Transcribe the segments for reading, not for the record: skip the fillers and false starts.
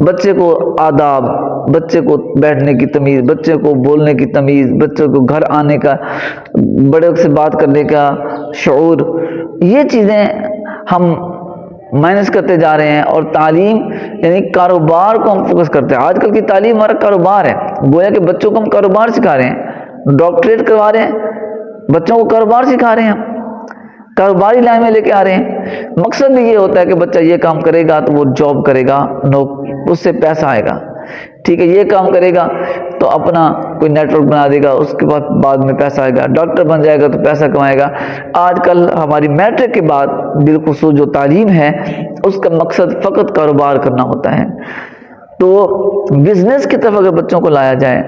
بچے کو آداب، بچے کو بیٹھنے کی تمیز، بچے کو بولنے کی تمیز، بچے کو گھر آنے کا، بڑے سے بات کرنے کا شعور، یہ چیزیں ہم مائنس کرتے جا رہے ہیں. اور تعلیم یعنی کاروبار کو ہم فوکس کرتے ہیں. آج کل کی تعلیم ہمارا کاروبار ہے. گویا کہ بچوں کو ہم کاروبار سکھا رہے ہیں، ڈاکٹریٹ کروا رہے ہیں، بچوں کو کاروبار سکھا رہے ہیں، کاروباری لائن میں لے کے آ رہے ہیں. مقصد بھی یہ ہوتا ہے کہ بچہ یہ کام کرے گا تو وہ جاب کرے گا، اس سے پیسہ آئے گا. ٹھیک ہے، یہ کام کرے گا تو اپنا کوئی نیٹ ورک بنا دے گا، اس کے بعد میں پیسہ آئے گا. ڈاکٹر بن جائے گا تو پیسہ کمائے گا. آج کل ہماری میٹرک کے بعد بالخصوص جو تعلیم ہے اس کا مقصد فقط کاروبار کرنا ہوتا ہے. تو بزنس کی طرف اگر بچوں کو لایا جائے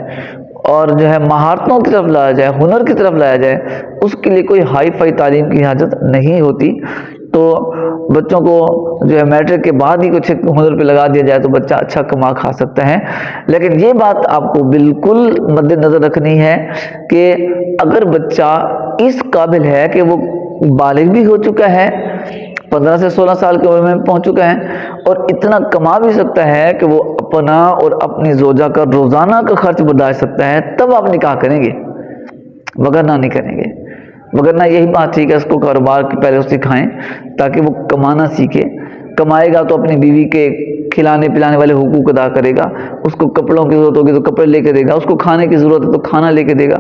اور جو ہے مہارتوں کی طرف لایا جائے، ہنر کی طرف لایا جائے، اس کے لیے کوئی ہائی فائی تعلیم کی حاجت نہیں ہوتی. تو بچوں کو جو ہے میٹرک کے بعد ہی کچھ ہنر پہ لگا دیا جائے تو بچہ اچھا کما کھا سکتا ہے. لیکن یہ بات آپ کو بالکل مد نظر رکھنی ہے کہ اگر بچہ اس قابل ہے کہ وہ بالغ بھی ہو چکا ہے، 15 سے 16 سال کی عمر میں پہنچ چکا ہے اور اتنا کما بھی سکتا ہے کہ وہ اپنا اور اپنی زوجہ کا روزانہ کا خرچ برداشت سکتا ہے، تب آپ نکاح کریں گے، وگرنہ نہیں کریں گے. وگرنہ یہی بات ٹھیک ہے، اس کو کاروبار کے پہلے سکھائیں تاکہ وہ کمانا سیکھے. کمائے گا تو اپنی بیوی کے کھلانے پلانے والے حقوق ادا کرے گا، اس کو کپڑوں کی ضرورت ہوگی تو کپڑے لے کے دے گا، اس کو کھانے کی ضرورت ہے تو کھانا لے کے دے گا.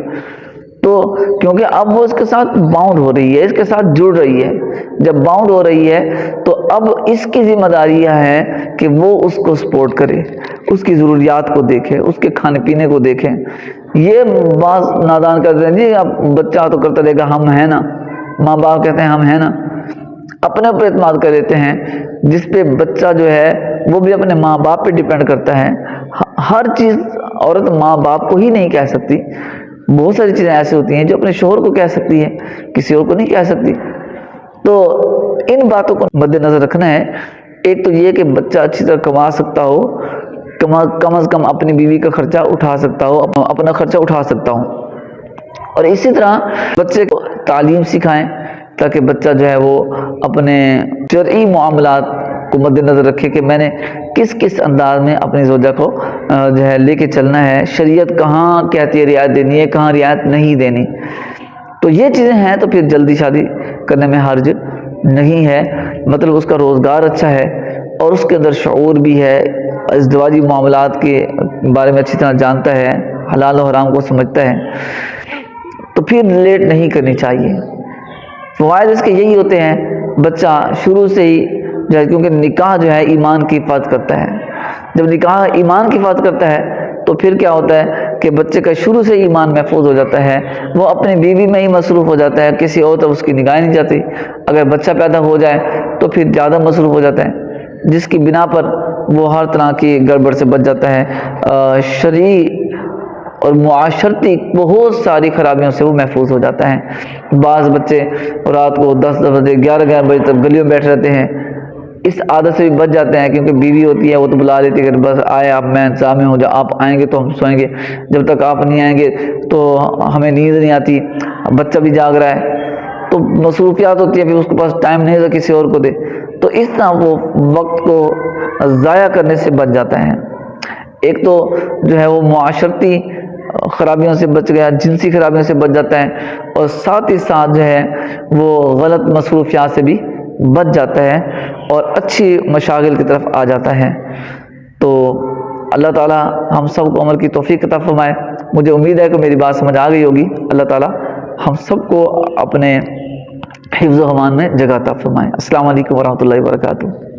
تو کیونکہ اب وہ اس کے ساتھ باؤنڈ ہو رہی ہے، اس کے ساتھ جڑ رہی ہے. جب باؤنڈ ہو رہی ہے تو اب اس کی ذمہ داری یہ ہے کہ وہ اس کو سپورٹ کرے، اس کی ضروریات کو دیکھے، اس کے کھانے پینے کو دیکھے. یہ بعض نادان کرتے ہیں، جی اب بچہ تو کرتا رہے گا، ہم ہیں نا. ماں باپ کہتے ہیں ہم ہیں نا، اپنے اوپر اعتماد کر دیتے ہیں، جس پہ بچہ جو ہے وہ بھی اپنے ماں باپ پہ ڈیپینڈ کرتا ہے. ہر چیز عورت ماں باپ کو ہی نہیں کہہ سکتی. بہت ساری چیزیں ایسی ہوتی ہیں جو اپنے شوہر کو کہہ سکتی ہے، کسی اور کو نہیں کہہ سکتی. تو ان باتوں کو مد نظر رکھنا ہے. ایک تو یہ کہ بچہ اچھی طرح کما سکتا ہو، کم از کم اپنی بیوی کا خرچہ اٹھا سکتا ہو، اپنا خرچہ اٹھا سکتا ہوں. اور اسی طرح بچے کو تعلیم سکھائیں تاکہ بچہ جو ہے وہ اپنے شرعی معاملات کو مد نظر رکھے کہ میں نے کس کس انداز میں اپنی زوجہ کو جو ہے لے کے چلنا ہے، شریعت کہاں کہتی ہے رعایت دینی ہے، کہاں رعایت نہیں دینی. تو یہ چیزیں ہیں تو پھر جلدی شادی کرنے میں حرج نہیں ہے. مطلب اس کا روزگار اچھا ہے اور اس کے اندر شعور بھی ہے، ازدواجی معاملات کے بارے میں اچھی طرح جانتا ہے، حلال و حرام کو سمجھتا ہے، تو پھر لیٹ نہیں کرنی چاہیے. فوائد اس کے یہی ہوتے ہیں، بچہ شروع سے ہی جو ہے، کیونکہ نکاح جو ہے ایمان کی حفاظت کرتا ہے. جب نکاح ایمان کی حفاظت کرتا ہے تو پھر کیا ہوتا ہے کہ بچے کا شروع سے ایمان محفوظ ہو جاتا ہے، وہ اپنی بیوی میں ہی مصروف ہو جاتا ہے، کسی اور طرف اس کی نگاہیں نہیں جاتی. اگر بچہ پیدا ہو جائے تو پھر زیادہ مصروف ہو جاتا ہے، جس کی بنا پر وہ ہر طرح کی گڑبڑ سے بچ جاتا ہے. شرعی اور معاشرتی بہت ساری خرابیوں سے وہ محفوظ ہو جاتا ہے. بعض بچے رات کو 10 بجے 11 بجے تک گلیوں میں بیٹھے رہتے ہیں، اس عادت سے بھی بچ جاتے ہیں، کیونکہ بیوی ہوتی ہے وہ تو بلا لیتی ہے کہ بس آئے آپ، میں انتظام میں ہوں، جب آپ آئیں گے تو ہم سوئیں گے، جب تک آپ نہیں آئیں گے تو ہمیں نیند نہیں آتی. بچہ بھی جاگ رہا ہے تو مصروفیات ہوتی ہے، پھر اس کے پاس ٹائم نہیں ہوتا کسی اور کو دے، تو اس طرح وہ وقت کو ضائع کرنے سے بچ جاتا ہے. ایک تو جو ہے وہ معاشرتی خرابیوں سے بچ گیا، جنسی خرابیوں سے بچ جاتا ہے، اور ساتھ ہی ساتھ جو ہے وہ غلط مصروفیات سے بھی بچ جاتا ہے اور اچھی مشاغل کی طرف آ جاتا ہے. تو اللہ تعالیٰ ہم سب کو عمل کی توفیق عطا فرمائے. مجھے امید ہے کہ میری بات سمجھ آ گئی ہوگی. اللہ تعالیٰ ہم سب کو اپنے حفظ و امان میں جگہ عطا فرمائے. السلام علیکم ورحمۃ اللہ وبرکاتہ.